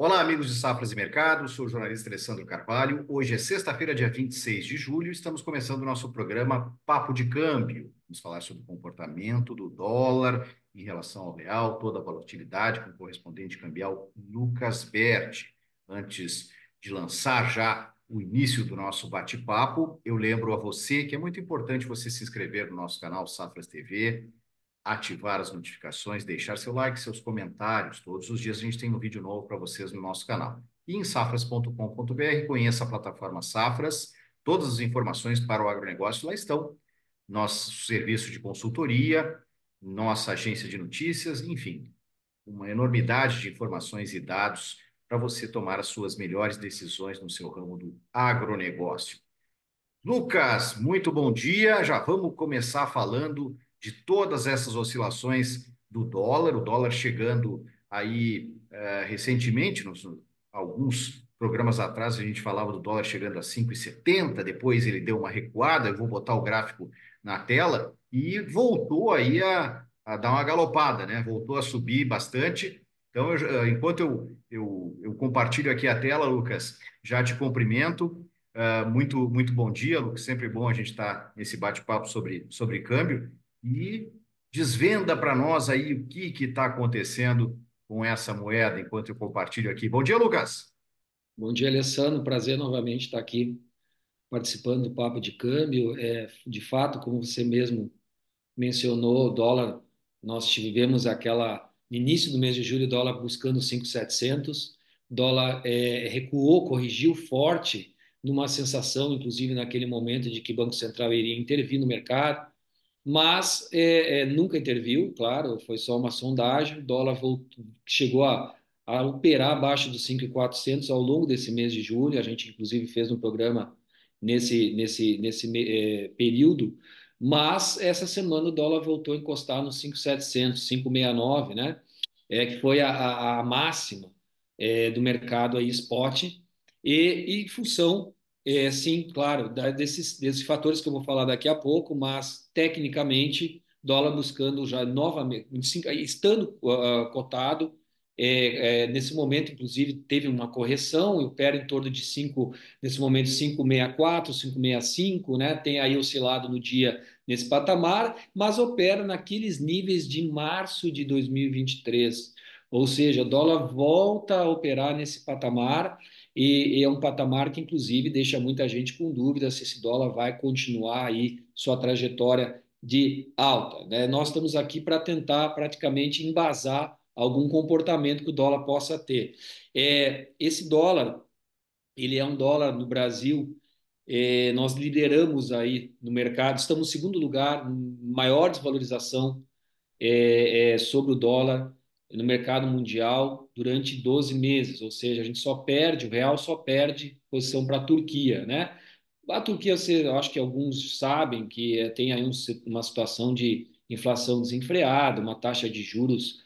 Olá, amigos de Safras e Mercado, sou o jornalista Alessandro Carvalho. Hoje é sexta-feira, dia 26 de julho, estamos começando o nosso programa Papo de Câmbio. Vamos falar sobre o comportamento do dólar em relação ao real, toda a volatilidade com o correspondente cambial Lucas Berti. Antes de lançar já o início do nosso bate-papo, eu lembro a você que é muito importante você se inscrever no nosso canal Safras TV, ativar as notificações, deixar seu like, seus comentários. Todos os dias a gente tem um vídeo novo para vocês no nosso canal. E em safras.com.br, conheça a plataforma Safras. Todas as informações para o agronegócio lá estão. Nosso serviço de consultoria, nossa agência de notícias, enfim, uma enormidade de informações e dados para você tomar as suas melhores decisões no seu ramo do agronegócio. Lucas, muito bom dia. Já vamos começar falando de todas essas oscilações do dólar, o dólar chegando aí recentemente, alguns programas atrás a gente falava do dólar chegando a 5,70, depois ele deu uma recuada, eu vou botar o gráfico na tela, e voltou aí a dar uma galopada, né? Voltou a subir bastante. Então, enquanto eu compartilho aqui a tela, Lucas, já te cumprimento. Muito bom dia, Lucas. Sempre bom a gente estar nesse bate-papo sobre câmbio e desvenda para nós aí o que está acontecendo com essa moeda enquanto eu compartilho aqui. Bom dia, Lucas. Bom dia, Alessandro. Prazer novamente estar aqui participando do Papo de Câmbio. De fato, como você mesmo mencionou, o dólar, nós tivemos no início do mês de julho, o dólar buscando 5.700, dólar recuou, corrigiu forte, numa sensação, inclusive naquele momento, de que o Banco Central iria intervir no mercado, mas nunca interviu, claro, foi só uma sondagem. O dólar chegou a operar abaixo dos 5.400 ao longo desse mês de julho. A gente, inclusive, fez um programa nesse período, mas essa semana o dólar voltou a encostar nos 5.700, 5.69, né? Que foi a máxima do mercado aí, spot, e em função, sim, claro, desses fatores que eu vou falar daqui a pouco, mas tecnicamente, dólar buscando já novamente, estando cotado, nesse momento, inclusive, teve uma correção e opera em torno de 5, nesse momento, 5,64, 5,65, né? Tem aí oscilado no dia nesse patamar, mas opera naqueles níveis de março de 2023. Ou seja, o dólar volta a operar nesse patamar e é um patamar que, inclusive, deixa muita gente com dúvida se esse dólar vai continuar aí sua trajetória de alta, né? Nós estamos aqui para tentar praticamente embasar algum comportamento que o dólar possa ter. Esse dólar, ele é um dólar no Brasil, nós lideramos aí no mercado, estamos em segundo lugar, maior desvalorização sobre o dólar no mercado mundial durante 12 meses, ou seja, a gente só perde, o real só perde posição para a Turquia, né? A Turquia, eu acho que alguns sabem que tem aí uma situação de inflação desenfreada, uma taxa de juros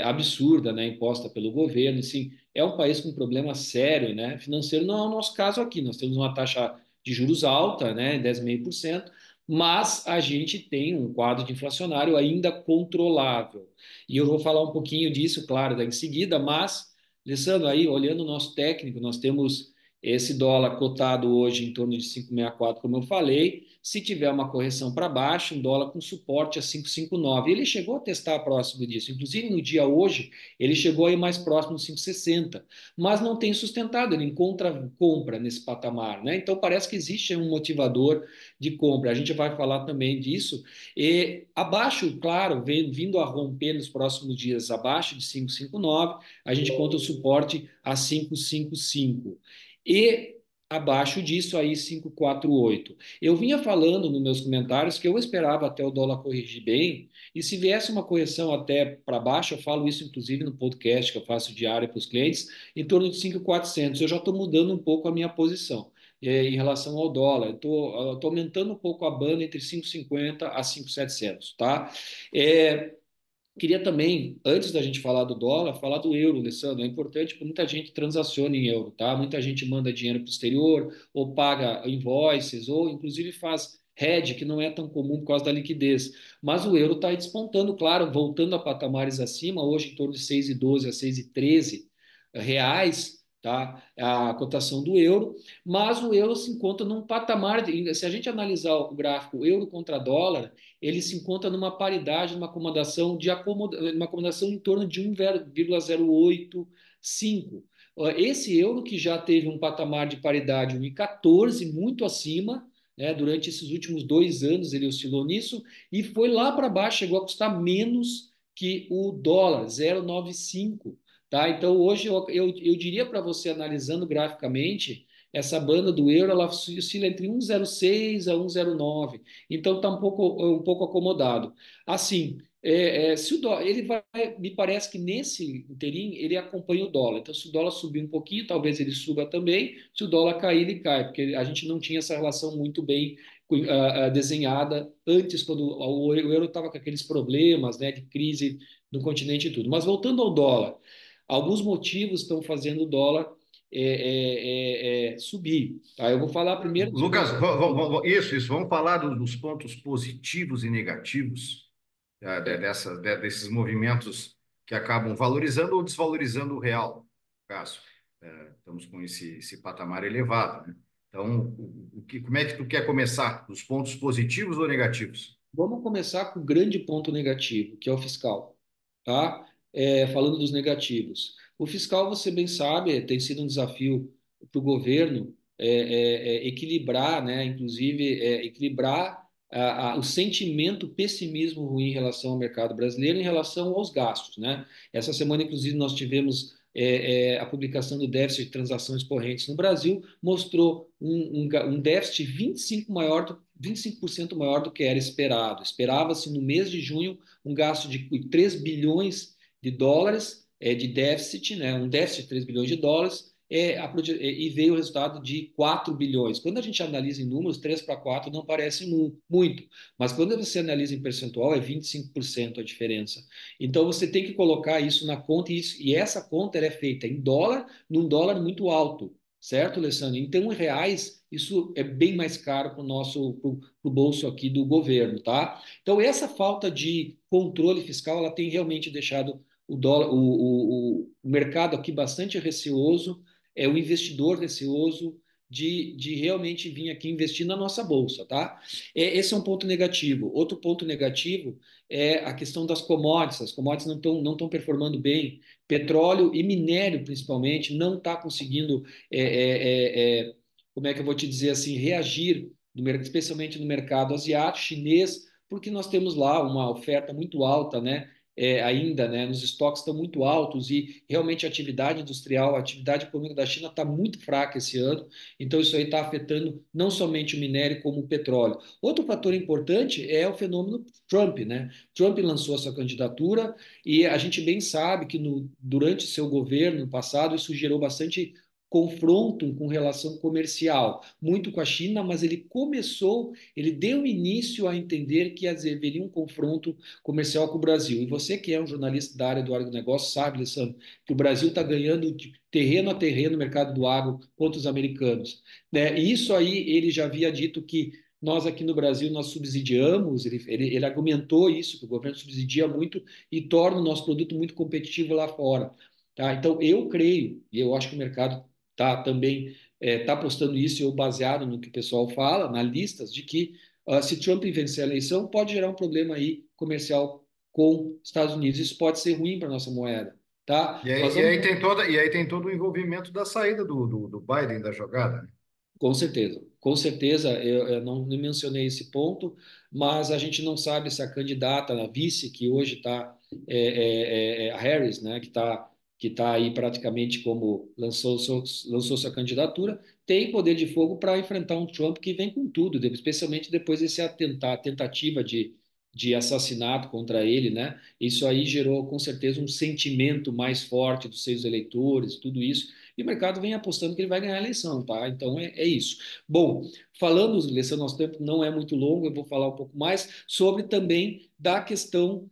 absurda, né, imposta pelo governo. Assim, é um país com um problema sério, né, financeiro. Não é o nosso caso aqui. Nós temos uma taxa de juros alta, né, 10,5%, mas a gente tem um quadro de inflacionário ainda controlável. E eu vou falar um pouquinho disso, claro, em seguida, mas, Alessandro, aí, olhando o nosso técnico, nós temos esse dólar cotado hoje em torno de 5,64, como eu falei. Se tiver uma correção para baixo, um dólar com suporte a 5,59. Ele chegou a testar próximo disso. Inclusive, no dia hoje, ele chegou aí mais próximo de 5,60. Mas não tem sustentado, ele encontra compra nesse patamar, né? Então, parece que existe um motivador de compra. A gente vai falar também disso. E abaixo, claro, vindo a romper nos próximos dias abaixo de 5,59, a gente conta o suporte a 5,55. E abaixo disso aí 5,48. Eu vinha falando nos meus comentários que eu esperava até o dólar corrigir bem, e se viesse uma correção até para baixo, eu falo isso inclusive no podcast que eu faço diário para os clientes, em torno de 5,400. Eu já estou mudando um pouco a minha posição em relação ao dólar. Estou aumentando um pouco a banda entre 5,50 a 5,700, tá? É, Queria também, antes da gente falar do dólar, falar do euro, Alessandro. É importante porque muita gente transaciona em euro, tá? Muita gente manda dinheiro para o exterior, ou paga invoices, ou inclusive faz hedge, que não é tão comum por causa da liquidez. Mas o euro está aí despontando, claro, voltando a patamares acima, hoje em torno de 6,12 a 6,13. reais, tá? A cotação do euro, mas o euro se encontra num patamar, se a gente analisar o gráfico euro contra dólar, ele se encontra numa paridade, numa acomodação em torno de 1,085. Esse euro que já teve um patamar de paridade 1,14, muito acima, né, durante esses últimos 2 anos ele oscilou nisso e foi lá para baixo, chegou a custar menos que o dólar, 0,95. Tá? Então, hoje eu diria para você, analisando graficamente, essa banda do euro ela oscila entre 1,06 a 1,09. Então, está um pouco acomodado. Assim, se o dólar, ele vai, me parece que nesse interim ele acompanha o dólar. Então, se o dólar subir um pouquinho, talvez ele suba também. Se o dólar cair, ele cai, porque a gente não tinha essa relação muito bem desenhada antes, quando o euro estava com aqueles problemas, né, de crise no continente e tudo. Mas voltando ao dólar. Alguns motivos estão fazendo o dólar subir. Tá? Eu vou falar primeiro dos Lucas, pontos. isso, vamos falar dos pontos positivos e negativos desses movimentos que acabam valorizando ou desvalorizando o real, no caso. Estamos com esse patamar elevado, né? Então, como é que tu quer começar? Dos pontos positivos ou negativos? Vamos começar com o grande ponto negativo, que é o fiscal. Tá? Falando dos negativos. O fiscal, você bem sabe, tem sido um desafio para o governo equilibrar, né? Inclusive, equilibrar o sentimento pessimismo ruim em relação ao mercado brasileiro, em relação aos gastos, né? Essa semana, inclusive, nós tivemos a publicação do déficit de transações correntes no Brasil, mostrou um déficit 25% maior do que era esperado. Esperava-se no mês de junho um gasto de 3 bilhões de dólares de déficit, né, um déficit de 3 bilhões de dólares, e veio o resultado de 4 bilhões. Quando a gente analisa em números, 3 para 4 não parece muito, mas quando você analisa em percentual, é 25% a diferença. Então você tem que colocar isso na conta, e essa conta é feita em dólar, num dólar muito alto. Certo, Alessandro? Então, em reais, isso é bem mais caro para o nosso pro bolso aqui do governo, tá? Então, essa falta de controle fiscal, ela tem realmente deixado o dólar, o mercado aqui bastante receoso, o investidor receoso de realmente vir aqui investir na nossa bolsa, tá? Esse é um ponto negativo. Outro ponto negativo é a questão das commodities. As commodities não estão performando bem. Petróleo e minério, principalmente, não está conseguindo, como é que eu vou te dizer assim, reagir especialmente no mercado asiático, chinês, porque nós temos lá uma oferta muito alta, né? Ainda, né? Nos estoques estão muito altos e realmente a atividade industrial, a atividade econômica da China está muito fraca esse ano. Então isso aí está afetando não somente o minério como o petróleo. Outro fator importante é o fenômeno Trump, né? Trump lançou a sua candidatura e a gente bem sabe que durante seu governo passado isso gerou bastante confronto com relação comercial, muito com a China, mas ele deu início a entender que haveria um confronto comercial com o Brasil. E você que é um jornalista da área do agronegócio sabe, Alessandro, que o Brasil está ganhando de terreno a terreno no mercado do agro contra os americanos. Né? E isso aí ele já havia dito que nós aqui no Brasil nós subsidiamos, ele argumentou isso, que o governo subsidia muito e torna o nosso produto muito competitivo lá fora. Tá? Então, eu creio, e eu acho que o mercado também está apostando isso, eu baseado no que o pessoal fala, na listas, de que se Trump vencer a eleição, pode gerar um problema aí comercial com os Estados Unidos. Isso pode ser ruim para a nossa moeda. Tá? E Nós aí, vamos e aí tem todo o envolvimento da saída do Biden da jogada, né? Com certeza, eu não mencionei esse ponto, mas a gente não sabe se a candidata, a vice, que hoje está, a Harris, né, que tá aí praticamente como lançou sua candidatura, tem poder de fogo para enfrentar um Trump que vem com tudo, especialmente depois desse tentativa de assassinato contra ele, né? Isso aí gerou com certeza um sentimento mais forte dos seus eleitores, tudo isso. E o mercado vem apostando que ele vai ganhar a eleição, tá? Então é isso. Bom, falando, eleição, nosso tempo não é muito longo, eu vou falar um pouco mais sobre também da questão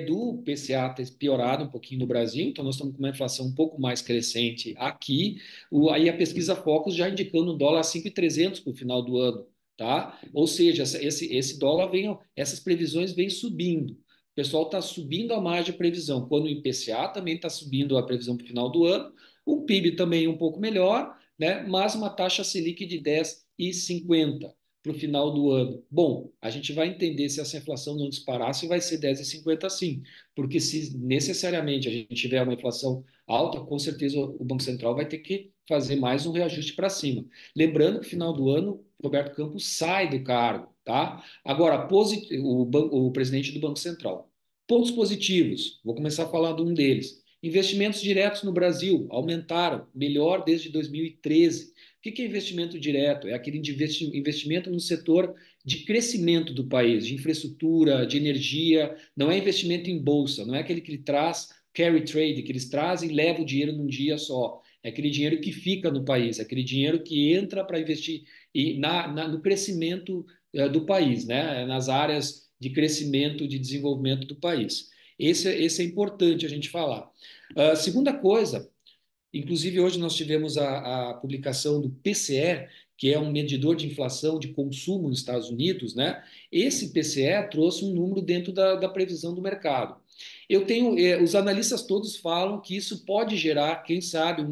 do PCA ter piorado um pouquinho no Brasil, então nós estamos com uma inflação um pouco mais crescente aqui, aí a pesquisa Focus já indicando um dólar a 5.300 para o final do ano, tá? Ou seja, esse dólar essas previsões vêm subindo. O pessoal está subindo a margem de previsão, quando o IPCA também está subindo a previsão para o final do ano, Um PIB também um pouco melhor, né? Mas uma taxa Selic de 10,50 para o final do ano. Bom, a gente vai entender se essa inflação não disparar, se vai ser 10,50 sim, porque se necessariamente a gente tiver uma inflação alta, com certeza o Banco Central vai ter que fazer mais um reajuste para cima. Lembrando que no final do ano, Roberto Campos sai do cargo, tá? Agora, o presidente do Banco Central. Pontos positivos, vou começar falando um deles. Investimentos diretos no Brasil aumentaram, melhor desde 2013. O que é investimento direto? É aquele investimento no setor de crescimento do país, de infraestrutura, de energia. Não é investimento em bolsa, não é aquele que ele traz carry trade, que eles trazem e levam o dinheiro num dia só. É aquele dinheiro que fica no país, é aquele dinheiro que entra para investir no crescimento do país, né? Nas áreas de crescimento, de desenvolvimento do país. Esse é importante a gente falar. Segunda coisa, inclusive hoje nós tivemos a publicação do PCE, que é um medidor de inflação de consumo nos Estados Unidos, né? Esse PCE trouxe um número dentro da previsão do mercado. Os analistas todos falam que isso pode gerar, quem sabe,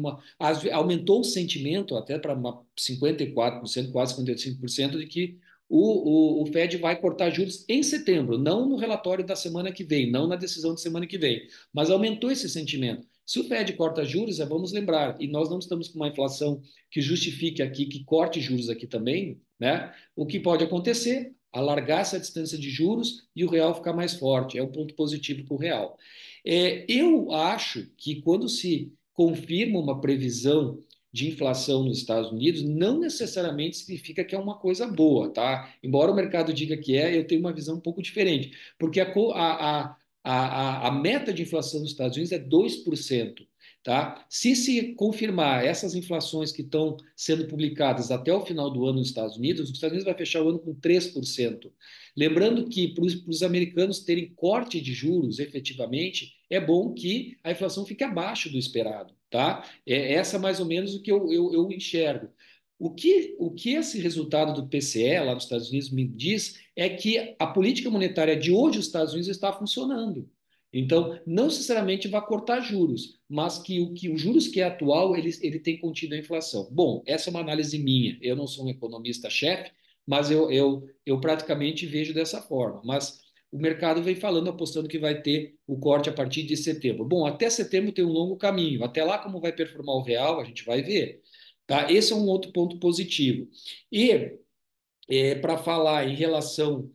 aumentou o sentimento até para 54%, quase 55%, de que o Fed vai cortar juros em setembro, não no relatório da semana que vem, não na decisão de semana que vem, mas aumentou esse sentimento. Se o Fed corta juros, vamos lembrar, e nós não estamos com uma inflação que justifique aqui, que corte juros aqui também, né? O que pode acontecer? Alargar essa distância de juros e o real ficar mais forte. É um ponto positivo para o real. Eu acho que quando se confirma uma previsão de inflação nos Estados Unidos, não necessariamente significa que é uma coisa boa, tá? Embora o mercado diga que é, eu tenho uma visão um pouco diferente, porque a meta de inflação nos Estados Unidos é 2%. Tá? Se confirmar essas inflações que estão sendo publicadas até o final do ano nos Estados Unidos, os Estados Unidos vai fechar o ano com 3%. Lembrando que para os americanos terem corte de juros efetivamente, é bom que a inflação fique abaixo do esperado. Tá? É essa mais ou menos o que eu enxergo. O que esse resultado do PCE lá nos Estados Unidos me diz é que a política monetária de hoje dos Estados Unidos está funcionando. Então, não necessariamente vai cortar juros, mas que os juros que é atual, ele tem contido a inflação. Bom, essa é uma análise minha. Eu não sou um economista-chefe, mas eu praticamente vejo dessa forma. Mas o mercado vem falando, apostando que vai ter o corte a partir de setembro. Bom, até setembro tem um longo caminho. Até lá, como vai performar o real, a gente vai ver. Tá? Esse é um outro ponto positivo. E para falar em relação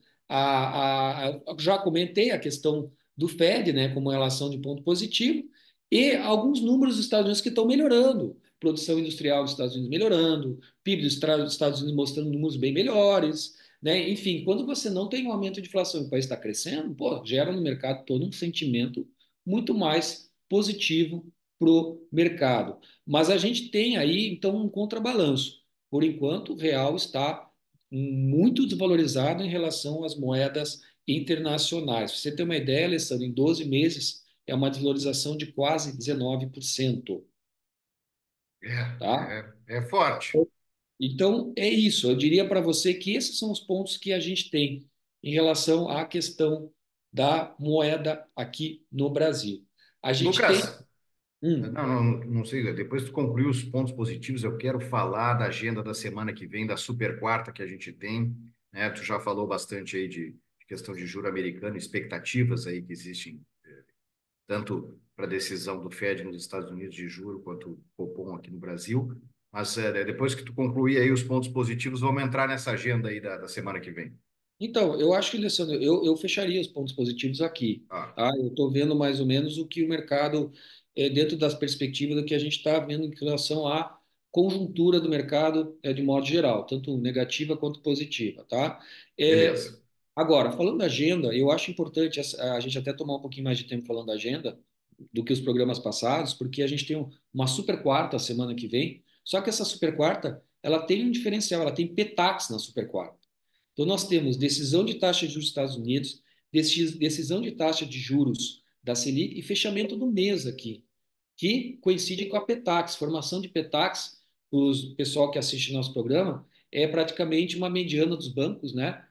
já comentei a questão do Fed, né, como relação de ponto positivo, e alguns números dos Estados Unidos que estão melhorando. Produção industrial dos Estados Unidos melhorando, PIB dos Estados Unidos mostrando números bem melhores, né? Enfim, quando você não tem um aumento de inflação e o país está crescendo, pô, gera no mercado todo um sentimento muito mais positivo para o mercado. Mas a gente tem aí, então, um contrabalanço. Por enquanto, o real está muito desvalorizado em relação às moedas internacionais. Pra você ter uma ideia, Alessandro, em 12 meses é uma desvalorização de quase 19%, tá? É forte. Então, é isso. Eu diria para você que esses são os pontos que a gente tem em relação à questão da moeda aqui no Brasil. A gente tem. Lucas, Hum, não sei, depois tu concluir os pontos positivos, eu quero falar da agenda da semana que vem, da super quarta que a gente tem, né? Tu já falou bastante aí de questão de juro americano, expectativas aí que existem, tanto para a decisão do Fed nos Estados Unidos de juro, quanto o Copom aqui no Brasil. Mas depois que tu concluir aí os pontos positivos, vamos entrar nessa agenda aí da semana que vem. Então, eu acho que, Alessandro, eu fecharia os pontos positivos aqui. Ah, Tá? Eu estou vendo mais ou menos o que o mercado, dentro das perspectivas do que a gente está vendo em relação à conjuntura do mercado, de modo geral, tanto negativa quanto positiva. Tá? É, beleza. Agora, falando da agenda, eu acho importante a gente até tomar um pouquinho mais de tempo falando da agenda do que os programas passados, porque a gente tem uma super quarta semana que vem, só que essa super quarta, ela tem um diferencial, ela tem PETAX na super quarta. Então, nós temos decisão de taxa de juros dos Estados Unidos, decisão de taxa de juros da Selic e fechamento do mês aqui, que coincide com a PETAX. Formação de PETAX, o pessoal que assiste nosso programa, é praticamente uma mediana dos bancos, né,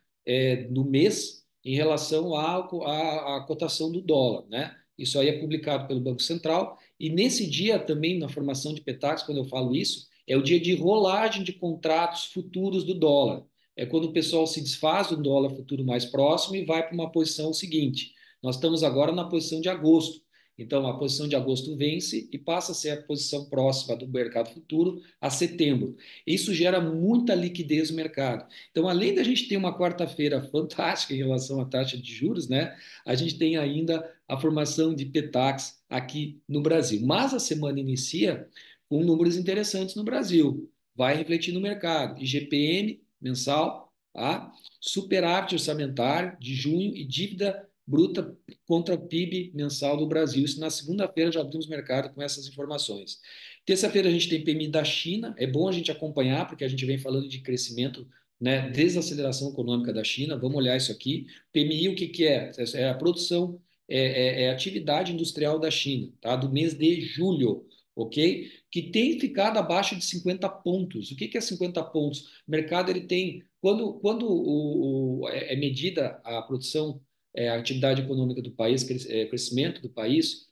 no mês, em relação à cotação do dólar, né? Isso aí é publicado pelo Banco Central. E nesse dia também, na formação de PETAX, quando eu falo isso, é o dia de rolagem de contratos futuros do dólar. É quando o pessoal se desfaz do dólar futuro mais próximo e vai para uma posição seguinte. Nós estamos agora na posição de agosto. Então, a posição de agosto vence e passa a ser a posição próxima do mercado futuro a setembro. Isso gera muita liquidez no mercado. Então, além da gente ter uma quarta-feira fantástica em relação à taxa de juros, né, a gente tem ainda a formação de PETAX aqui no Brasil. Mas a semana inicia com números interessantes no Brasil. Vai refletir no mercado. IGPM mensal, tá? Superávit orçamentário de junho e dívida bruta contra o PIB mensal do Brasil. Isso na segunda-feira já abrimos mercado com essas informações. Terça-feira a gente tem PMI da China. É bom a gente acompanhar, porque a gente vem falando de crescimento, né, desaceleração econômica da China. Vamos olhar isso aqui. PMI, o que que é? É a produção, é a atividade industrial da China, tá? Do mês de julho, ok? Que tem ficado abaixo de 50 pontos. O que que é 50 pontos? O mercado ele tem, quando é medida a produção, a atividade econômica do país, crescimento do país,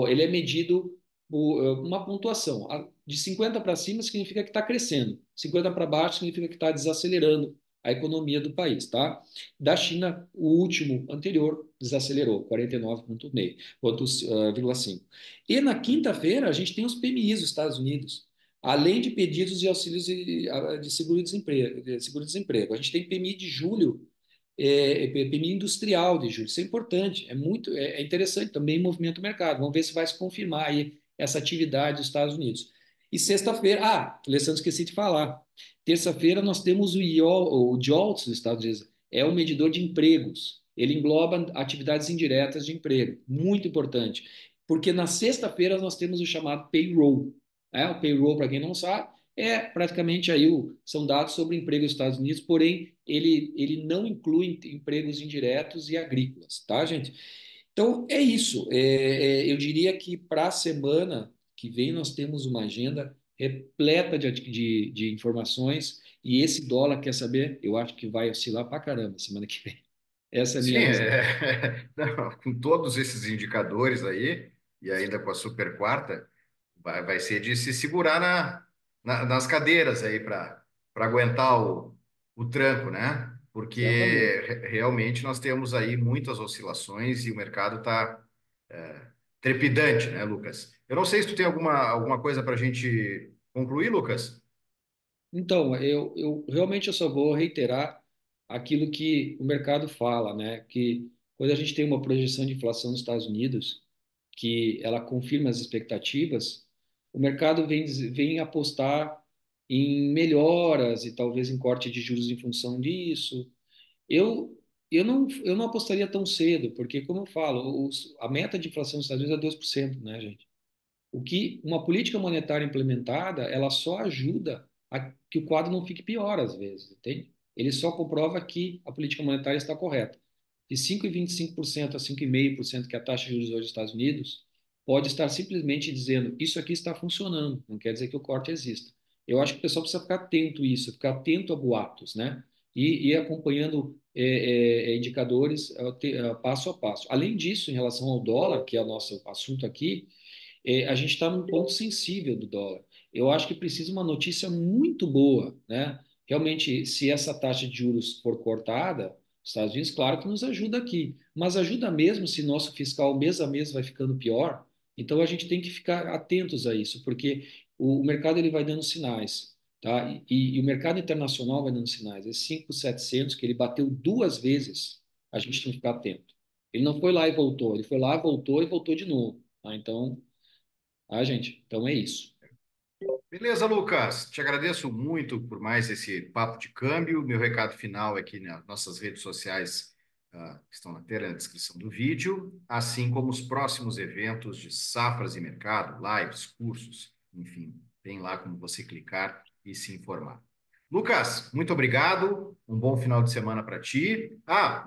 ele é medido por uma pontuação. De 50 para cima significa que está crescendo, 50 para baixo significa que está desacelerando a economia do país, tá? Da China, o último anterior desacelerou, 49,5. E na quinta-feira, a gente tem os PMIs dos Estados Unidos, além de pedidos de auxílios de seguro-desemprego. A gente tem PMI de julho, PMI industrial de julho. Isso é importante, é interessante também movimento o mercado. Vamos ver se vai se confirmar aí essa atividade dos Estados Unidos. E sexta-feira, Alessandro, esqueci de falar. Terça-feira nós temos o JOLTS dos Estados Unidos, é o medidor de empregos. Ele engloba atividades indiretas de emprego, muito importante. Porque na sexta-feira nós temos o chamado payroll. O payroll, para quem não sabe, é praticamente são dados sobre emprego nos Estados Unidos, porém ele não inclui empregos indiretos e agrícolas, tá, gente? Então é isso. Eu diria que para a semana que vem nós temos uma agenda repleta de informações e esse dólar, quer saber? Eu acho que vai oscilar para caramba semana que vem. Essa é a Sim, minha visão. não, com todos esses indicadores aí, e ainda com a super quarta, vai ser de se segurar nas cadeiras aí para aguentar o tranco, né? Porque Exatamente. realmente nós temos aí muitas oscilações e o mercado está trepidante, né, Lucas? Eu não sei se tu tem alguma coisa para a gente concluir, Lucas. Então, eu realmente eu só vou reiterar aquilo que o mercado fala, né? Que quando a gente tem uma projeção de inflação nos Estados Unidos, que ela confirma as expectativas, o mercado vem apostar em melhoras e talvez em corte de juros em função disso. Eu, eu não apostaria tão cedo, porque, como eu falo, a meta de inflação nos Estados Unidos é 2%, né, gente? O que uma política monetária implementada, ela só ajuda a que o quadro não fique pior às vezes, entende? Ele só comprova que a política monetária está correta. De 5,25% a 5,5% que é a taxa de juros hoje dos Estados Unidos, pode estar simplesmente dizendo isso aqui está funcionando, não quer dizer que o corte exista. Eu acho que o pessoal precisa ficar atento a isso, ficar atento a boatos, né? E ir acompanhando indicadores passo a passo. Além disso, em relação ao dólar, que é o nosso assunto aqui, a gente está num ponto sensível do dólar. Eu acho que precisa uma notícia muito boa, né? Realmente, se essa taxa de juros for cortada, os Estados Unidos, claro que nos ajuda aqui, mas ajuda mesmo se nosso fiscal mês a mês vai ficando pior. Então a gente tem que ficar atentos a isso, porque o mercado ele vai dando sinais, tá? E o mercado internacional vai dando sinais. Esse 5.700 que ele bateu duas vezes, a gente tem que ficar atento. Ele não foi lá e voltou, ele foi lá, voltou e voltou de novo, tá? Então gente? Então é isso. Beleza, Lucas. Te agradeço muito por mais esse papo de câmbio. Meu recado final é que nas nossas redes sociais estão na tela, na descrição do vídeo, assim como os próximos eventos de safras e mercado, lives, cursos, enfim, tem lá como você clicar e se informar. Lucas, muito obrigado. Um bom final de semana para ti.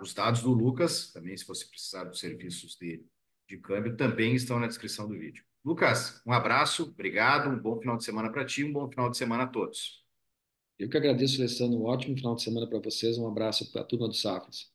Os dados do Lucas, também, se você precisar dos serviços de câmbio, também estão na descrição do vídeo. Lucas, um abraço, obrigado, um bom final de semana para ti, um bom final de semana a todos. Eu que agradeço, Alessandro. Um ótimo final de semana para vocês. Um abraço para a turma do Safras.